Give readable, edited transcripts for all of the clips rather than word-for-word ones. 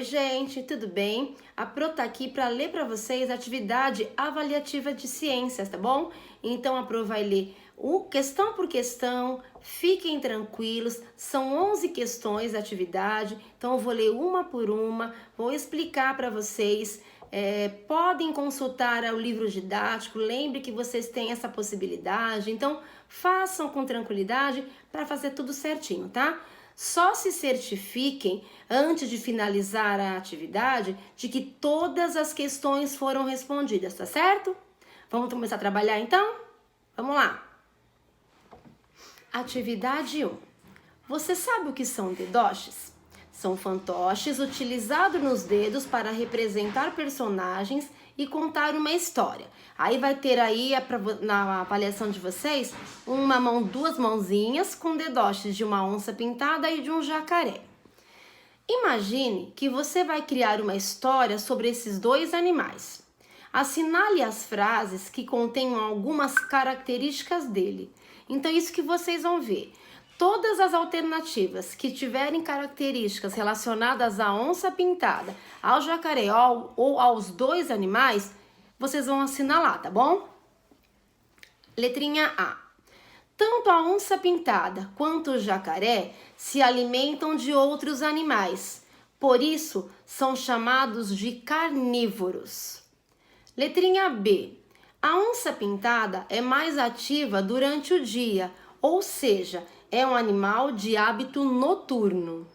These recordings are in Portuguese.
Oi, gente, tudo bem? A Pro tá aqui para ler para vocês a atividade avaliativa de ciências, tá bom? Então a Pro vai ler questão por questão, fiquem tranquilos, são 11 questões da atividade, então eu vou ler uma por uma, vou explicar para vocês. Podem consultar o livro didático, lembre que vocês têm essa possibilidade, então façam com tranquilidade para fazer tudo certinho, tá? Só se certifiquem, antes de finalizar a atividade, de que todas as questões foram respondidas, tá certo? Vamos começar a trabalhar então? Vamos lá! Atividade 1. Você sabe o que são dedoches? São fantoches utilizados nos dedos para representar personagens e contar uma história. Aí vai ter aí, na avaliação de vocês, duas mãozinhas com dedoches de uma onça pintada e de um jacaré. Imagine que você vai criar uma história sobre esses dois animais. Assinale as frases que contenham algumas características dele. Então, isso que vocês vão ver. Todas as alternativas que tiverem características relacionadas à onça pintada, ao jacaré ou aos dois animais, vocês vão assinalar, tá bom? Letrinha A. Tanto a onça pintada quanto o jacaré se alimentam de outros animais, por isso são chamados de carnívoros. Letrinha B. A onça pintada é mais ativa durante o dia, ou seja, é um animal de hábito noturno.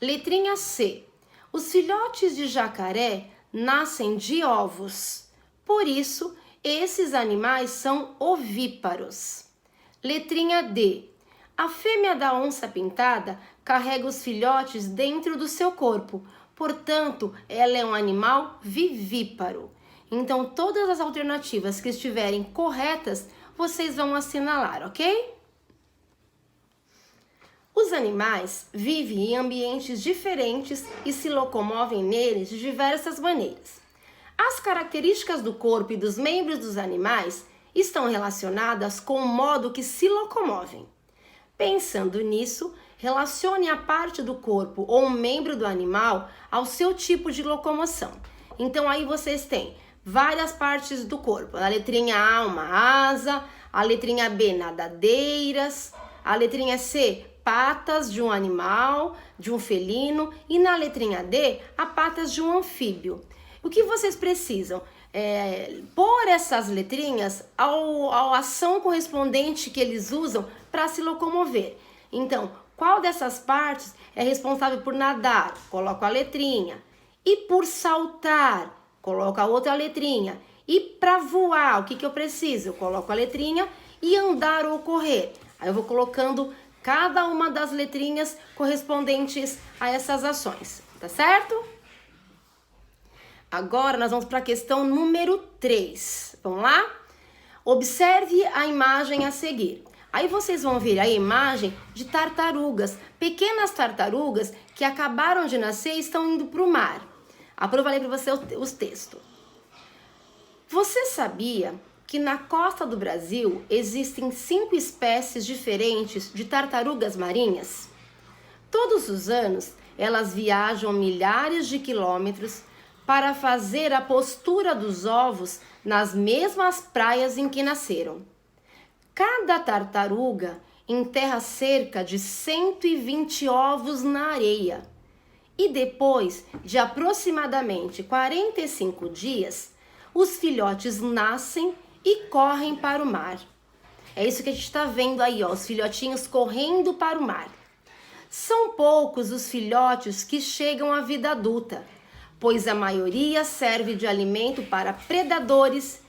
Letrinha C. Os filhotes de jacaré nascem de ovos. Por isso, esses animais são ovíparos. Letrinha D. A fêmea da onça pintada carrega os filhotes dentro do seu corpo. Portanto, ela é um animal vivíparo. Então, todas as alternativas que estiverem corretas, vocês vão assinalar, ok? Os animais vivem em ambientes diferentes e se locomovem neles de diversas maneiras. As características do corpo e dos membros dos animais estão relacionadas com o modo que se locomovem. Pensando nisso, relacione a parte do corpo ou um membro do animal ao seu tipo de locomoção. Então aí vocês têm várias partes do corpo. A letrinha A, uma asa, a letrinha B, nadadeiras, a letrinha C, patas de um animal, de um felino, e na letrinha D, as patas de um anfíbio. O que vocês precisam? Pôr essas letrinhas à ação correspondente que eles usam para se locomover. Então, qual dessas partes é responsável por nadar? Coloco a letrinha. E por saltar? Coloco a outra letrinha. E para voar, o que eu preciso? Eu coloco a letrinha. E andar ou correr? Aí eu vou colocando cada uma das letrinhas correspondentes a essas ações, tá certo? Agora nós vamos para a questão número 3. Vamos lá? Observe a imagem a seguir. Aí vocês vão ver a imagem de tartarugas, pequenas tartarugas que acabaram de nascer e estão indo para o mar. Aprovarei para você os textos. Você sabia que na costa do Brasil existem 5 espécies diferentes de tartarugas marinhas? Todos os anos, elas viajam milhares de quilômetros para fazer a postura dos ovos nas mesmas praias em que nasceram. Cada tartaruga enterra cerca de 120 ovos na areia. E depois de aproximadamente 45 dias, os filhotes nascem e correm para o mar. É isso que a gente está vendo aí, ó, os filhotinhos correndo para o mar. São poucos os filhotes que chegam à vida adulta, pois a maioria serve de alimento para predadores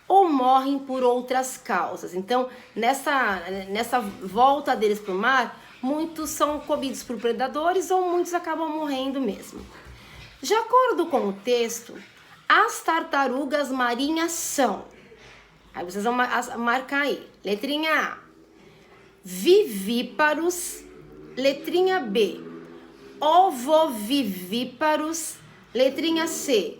ou morrem por outras causas. Então, nessa volta deles para o mar, muitos são comidos por predadores ou muitos acabam morrendo mesmo. De acordo com o texto, as tartarugas marinhas são... Aí vocês vão marcar aí. Letrinha A, vivíparos. Letrinha B, ovovivíparos. Letrinha C,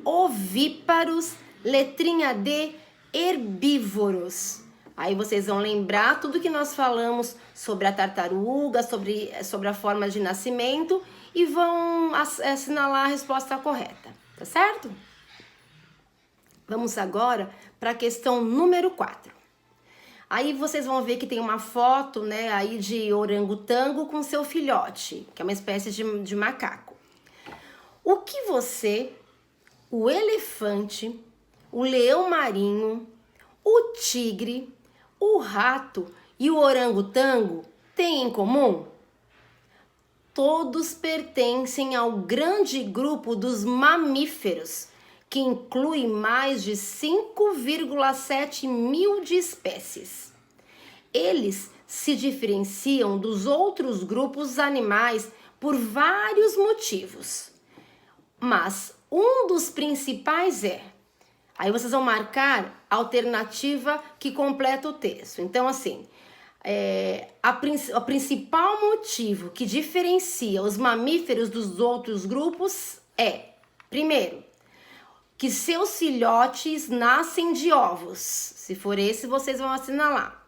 ovíparos. Letrinha D, herbívoros. Aí vocês vão lembrar tudo que nós falamos sobre a tartaruga, sobre a forma de nascimento e vão assinalar a resposta correta, tá certo? Vamos agora para a questão número 4. Aí vocês vão ver que tem uma foto, né, aí de orangotango com seu filhote, que é uma espécie de macaco. O que você, o elefante, o leão marinho, o tigre, o rato e o orangotango têm em comum? Todos pertencem ao grande grupo dos mamíferos, que inclui mais de 5,7 mil de espécies. Eles se diferenciam dos outros grupos animais por vários motivos, mas um dos principais aí vocês vão marcar a alternativa que completa o texto. Então, assim, o principal motivo que diferencia os mamíferos dos outros grupos primeiro, que seus filhotes nascem de ovos. Se for esse, vocês vão assinalar.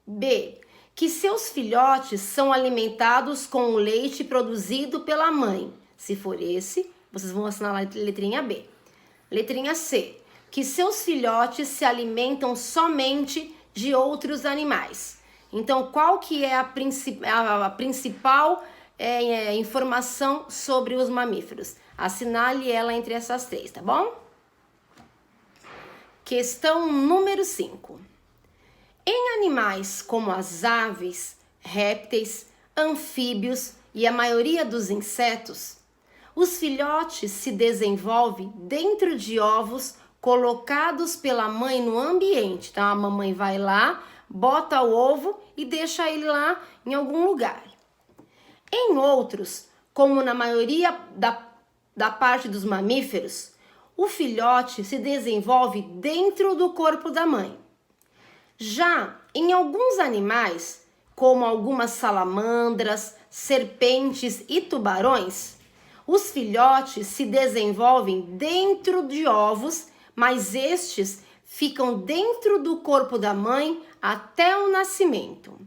B, que seus filhotes são alimentados com o leite produzido pela mãe. Se for esse, vocês vão assinalar a letrinha B. Letrinha C, que seus filhotes se alimentam somente de outros animais. Então, qual que é a principal informação sobre os mamíferos? Assinale ela entre essas três, tá bom? Questão número 5. Em animais como as aves, répteis, anfíbios e a maioria dos insetos, os filhotes se desenvolvem dentro de ovos colocados pela mãe no ambiente. Então, a mamãe vai lá, bota o ovo e deixa ele lá em algum lugar. Em outros, como na maioria da parte dos mamíferos, o filhote se desenvolve dentro do corpo da mãe. Já em alguns animais, como algumas salamandras, serpentes e tubarões, os filhotes se desenvolvem dentro de ovos, mas estes ficam dentro do corpo da mãe até o nascimento.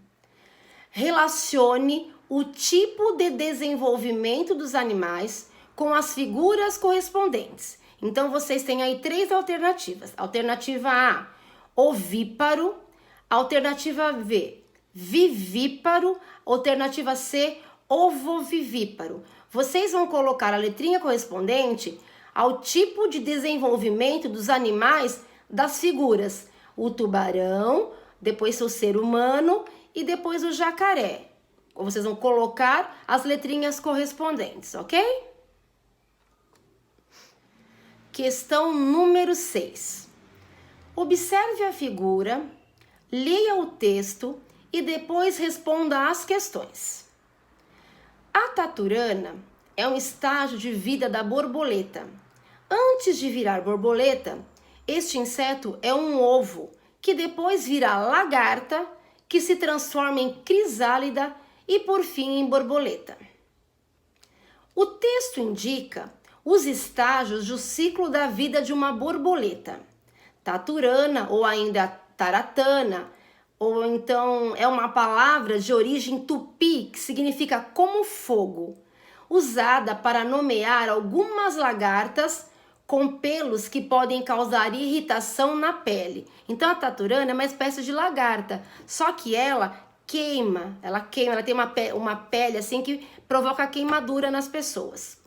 Relacione o tipo de desenvolvimento dos animais com as figuras correspondentes. Então, vocês têm aí três alternativas. Alternativa A, ovíparo. Alternativa B, vivíparo. Alternativa C, ovovivíparo. Vocês vão colocar a letrinha correspondente ao tipo de desenvolvimento dos animais das figuras. O tubarão, depois o ser humano e depois o jacaré. Vocês vão colocar as letrinhas correspondentes, ok? Questão número 6. Observe a figura, leia o texto e depois responda às questões. A taturana é um estágio de vida da borboleta. Antes de virar borboleta, este inseto é um ovo, que depois vira lagarta, que se transforma em crisálida e por fim em borboleta. O texto indica os estágios do ciclo da vida de uma borboleta. Taturana ou ainda taratana, ou então é uma palavra de origem tupi que significa como fogo, usada para nomear algumas lagartas com pelos que podem causar irritação na pele. Então a taturana é uma espécie de lagarta, só que ela queima, ela tem uma pele assim que provoca queimadura nas pessoas.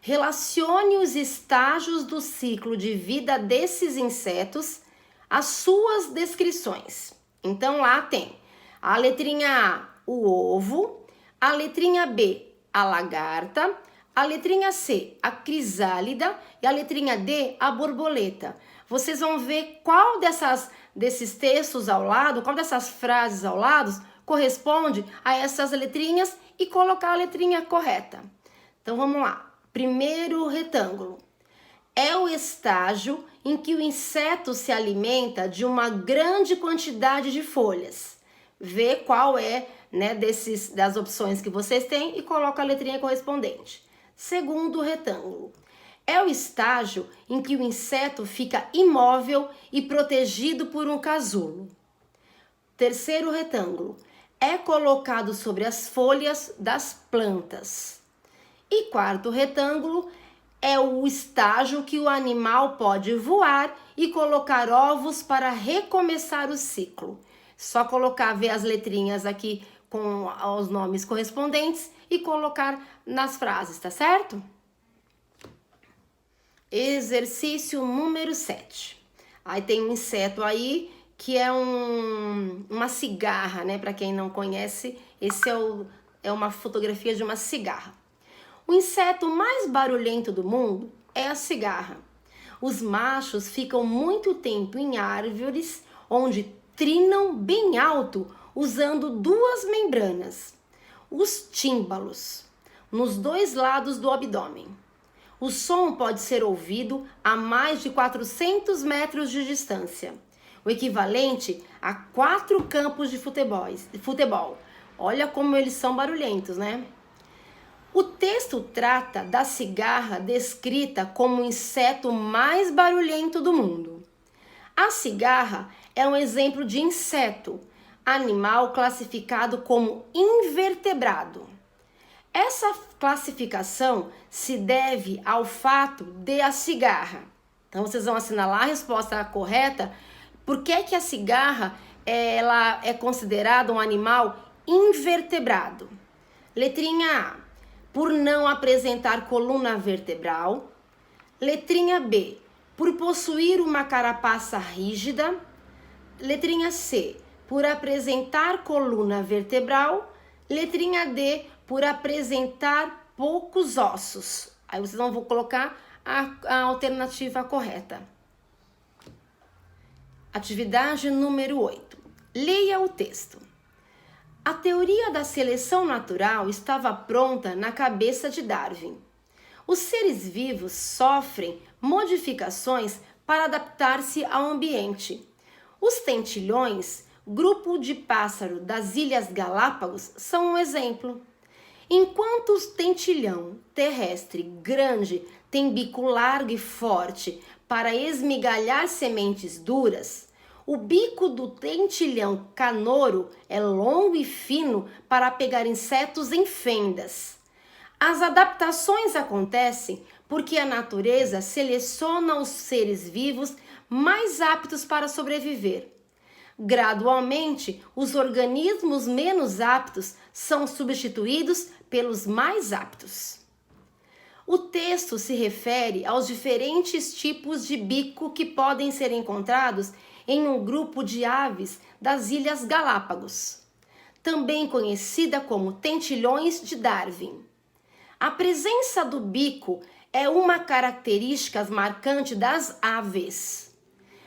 Relacione os estágios do ciclo de vida desses insetos às suas descrições. Então lá tem a letrinha A, o ovo, a letrinha B, a lagarta, a letrinha C, a crisálida e a letrinha D, a borboleta. Vocês vão ver qual desses textos ao lado, qual dessas frases ao lado corresponde a essas letrinhas e colocar a letrinha correta. Então vamos lá. Primeiro retângulo. É o estágio em que o inseto se alimenta de uma grande quantidade de folhas. Vê qual é, né, das opções que vocês têm e coloca a letrinha correspondente. Segundo retângulo. É o estágio em que o inseto fica imóvel e protegido por um casulo. Terceiro retângulo, é colocado sobre as folhas das plantas. E quarto retângulo, é o estágio que o animal pode voar e colocar ovos para recomeçar o ciclo. Só colocar, ver as letrinhas aqui com os nomes correspondentes e colocar nas frases, tá certo? Exercício número 7. Aí tem um inseto aí que é uma cigarra, né? Para quem não conhece, esse é uma fotografia de uma cigarra. O inseto mais barulhento do mundo é a cigarra. Os machos ficam muito tempo em árvores onde trinam bem alto usando duas membranas, os tímbalos, nos dois lados do abdômen. O som pode ser ouvido a mais de 400 metros de distância, o equivalente a 4 campos de futebol. Olha como eles são barulhentos, né? O texto trata da cigarra descrita como o inseto mais barulhento do mundo. A cigarra é um exemplo de inseto, animal classificado como invertebrado. Essa classificação se deve ao fato de a cigarra. Então, vocês vão assinalar a resposta correta. Por que a cigarra ela é considerada um animal invertebrado? Letrinha A, por não apresentar coluna vertebral. Letrinha B, por possuir uma carapaça rígida. Letrinha C, por apresentar coluna vertebral. Letrinha D, por apresentar poucos ossos. Aí vocês vão colocar a alternativa correta. Atividade número 8. Leia o texto. A teoria da seleção natural estava pronta na cabeça de Darwin. Os seres vivos sofrem modificações para adaptar-se ao ambiente. Os tentilhões, grupo de pássaro das Ilhas Galápagos, são um exemplo. Enquanto o tentilhão terrestre grande tem bico largo e forte para esmigalhar sementes duras, o bico do tentilhão canouro é longo e fino para pegar insetos em fendas. As adaptações acontecem porque a natureza seleciona os seres vivos mais aptos para sobreviver. Gradualmente, os organismos menos aptos são substituídos pelos mais aptos. O texto se refere aos diferentes tipos de bico que podem ser encontrados em um grupo de aves das Ilhas Galápagos, também conhecida como tentilhões de Darwin. A presença do bico é uma característica marcante das aves.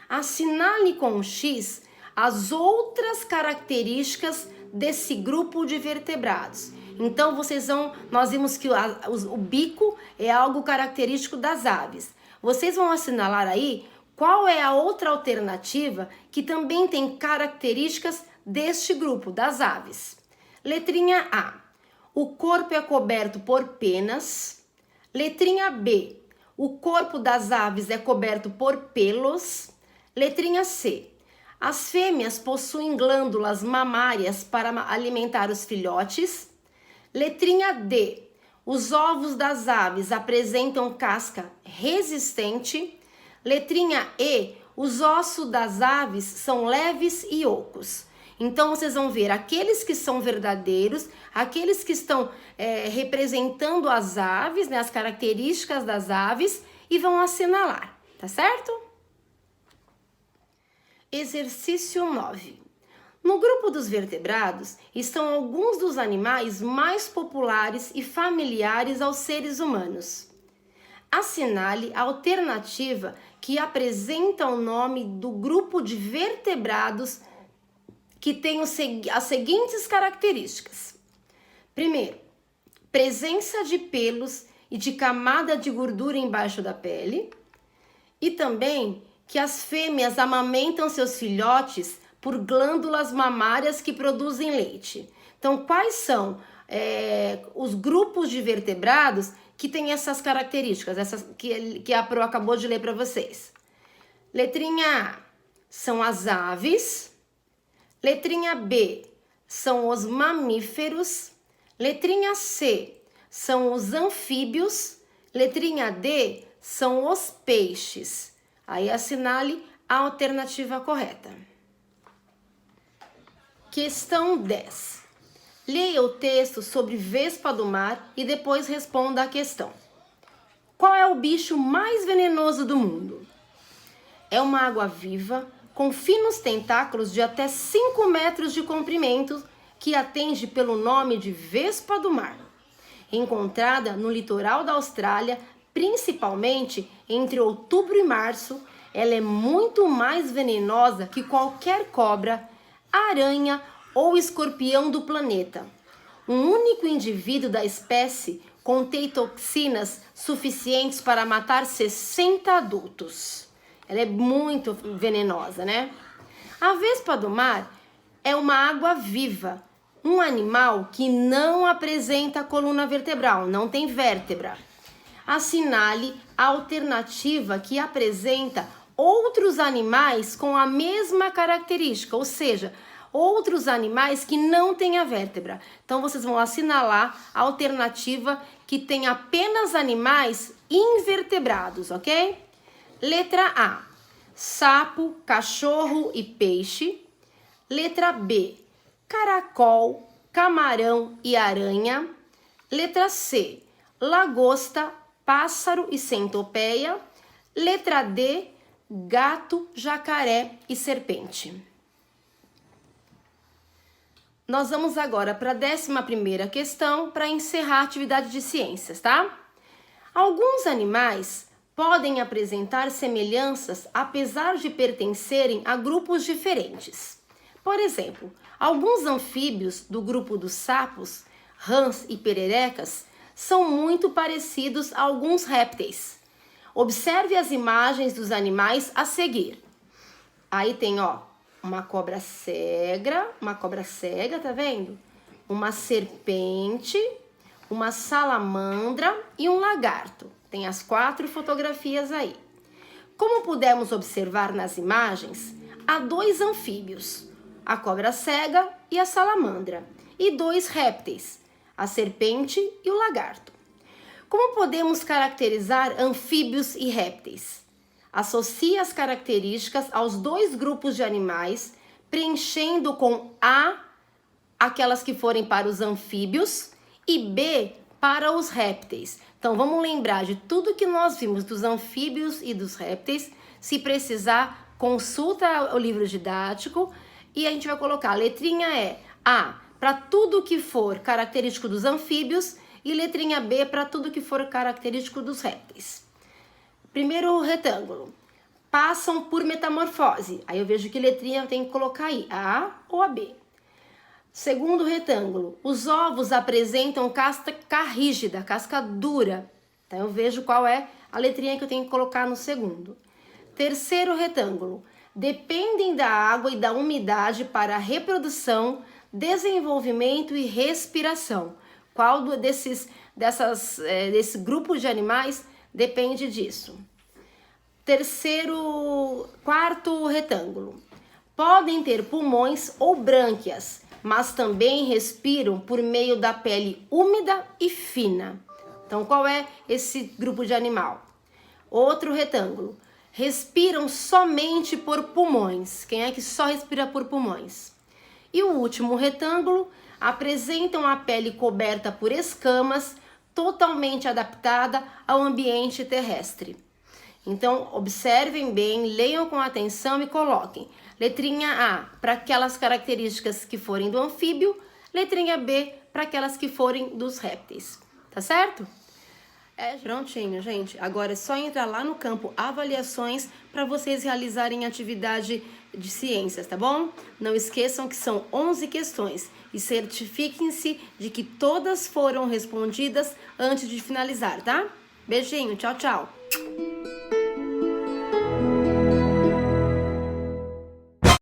Assinale com um X as outras características desse grupo de vertebrados. Então, nós vimos que o bico é algo característico das aves. Vocês vão assinalar aí qual é a outra alternativa que também tem características deste grupo, das aves. Letrinha A, o corpo é coberto por penas. Letrinha B, o corpo das aves é coberto por pelos. Letrinha C, as fêmeas possuem glândulas mamárias para alimentar os filhotes. Letrinha D, os ovos das aves apresentam casca resistente. Letrinha E, os ossos das aves são leves e ocos. Então, vocês vão ver aqueles que são verdadeiros, aqueles que estão representando as aves, né, as características das aves, e vão assinalar, tá certo? Exercício 9. No grupo dos vertebrados estão alguns dos animais mais populares e familiares aos seres humanos. Assinale a alternativa que apresenta o nome do grupo de vertebrados que tem as seguintes características. Primeiro, presença de pelos e de camada de gordura embaixo da pele. E também que as fêmeas amamentam seus filhotes por glândulas mamárias que produzem leite. Então, quais são os grupos de vertebrados que têm essas características, essas que a Pro acabou de ler para vocês? Letrinha A são as aves. Letrinha B são os mamíferos. Letrinha C são os anfíbios. Letrinha D são os peixes. Aí assinale a alternativa correta. Questão 10. Leia o texto sobre vespa do mar e depois responda a questão. Qual é o bicho mais venenoso do mundo? É uma água-viva com finos tentáculos de até 5 metros de comprimento que atende pelo nome de vespa do mar. Encontrada no litoral da Austrália, principalmente entre outubro e março, ela é muito mais venenosa que qualquer cobra, aranha ou escorpião do planeta. Um único indivíduo da espécie contém toxinas suficientes para matar 60 adultos. Ela é muito venenosa, né? A vespa do mar é uma água-viva, um animal que não apresenta coluna vertebral, não tem vértebra. Assinale a alternativa que apresenta outros animais com a mesma característica, ou seja, outros animais que não têm a vértebra. Então, vocês vão assinalar a alternativa que tem apenas animais invertebrados, ok? Letra A, sapo, cachorro e peixe. Letra B, caracol, camarão e aranha. Letra C, lagosta, pássaro e centopeia. Letra D, gato, jacaré e serpente. Nós vamos agora para a 11ª questão para encerrar a atividade de ciências, tá? Alguns animais podem apresentar semelhanças apesar de pertencerem a grupos diferentes. Por exemplo, alguns anfíbios do grupo dos sapos, rãs e pererecas são muito parecidos a alguns répteis. Observe as imagens dos animais a seguir. Aí tem, ó, uma cobra cega, tá vendo? Uma serpente, uma salamandra e um lagarto. Tem as 4 fotografias aí. Como pudemos observar nas imagens, há 2 anfíbios, a cobra cega e a salamandra, e 2 répteis, a serpente e o lagarto. Como podemos caracterizar anfíbios e répteis? Associe as características aos 2 grupos de animais, preenchendo com A aquelas que forem para os anfíbios e B para os répteis. Então, vamos lembrar de tudo que nós vimos dos anfíbios e dos répteis. Se precisar, consulta o livro didático e a gente vai colocar a letrinha E, A, para tudo que for característico dos anfíbios e letrinha B para tudo que for característico dos répteis. Primeiro retângulo, passam por metamorfose. Aí eu vejo que letrinha eu tenho que colocar aí, a A ou a B. Segundo retângulo, os ovos apresentam casca rígida, casca dura. Então eu vejo qual é a letrinha que eu tenho que colocar no segundo. Terceiro retângulo, dependem da água e da umidade para a reprodução, desenvolvimento e respiração. Qual desse grupo de animais depende disso? Quarto retângulo. Podem ter pulmões ou brânquias, mas também respiram por meio da pele úmida e fina. Então, qual é esse grupo de animal? Outro retângulo. Respiram somente por pulmões. Quem é que só respira por pulmões? E o último retângulo. Apresentam a pele coberta por escamas, totalmente adaptada ao ambiente terrestre. Então, observem bem, leiam com atenção e coloquem letrinha A para aquelas características que forem do anfíbio, letrinha B para aquelas que forem dos répteis, tá certo? Prontinho, gente. Agora é só entrar lá no campo avaliações para vocês realizarem atividade de ciências, tá bom? Não esqueçam que são 11 questões e certifiquem-se de que todas foram respondidas antes de finalizar, tá? Beijinho, tchau, tchau!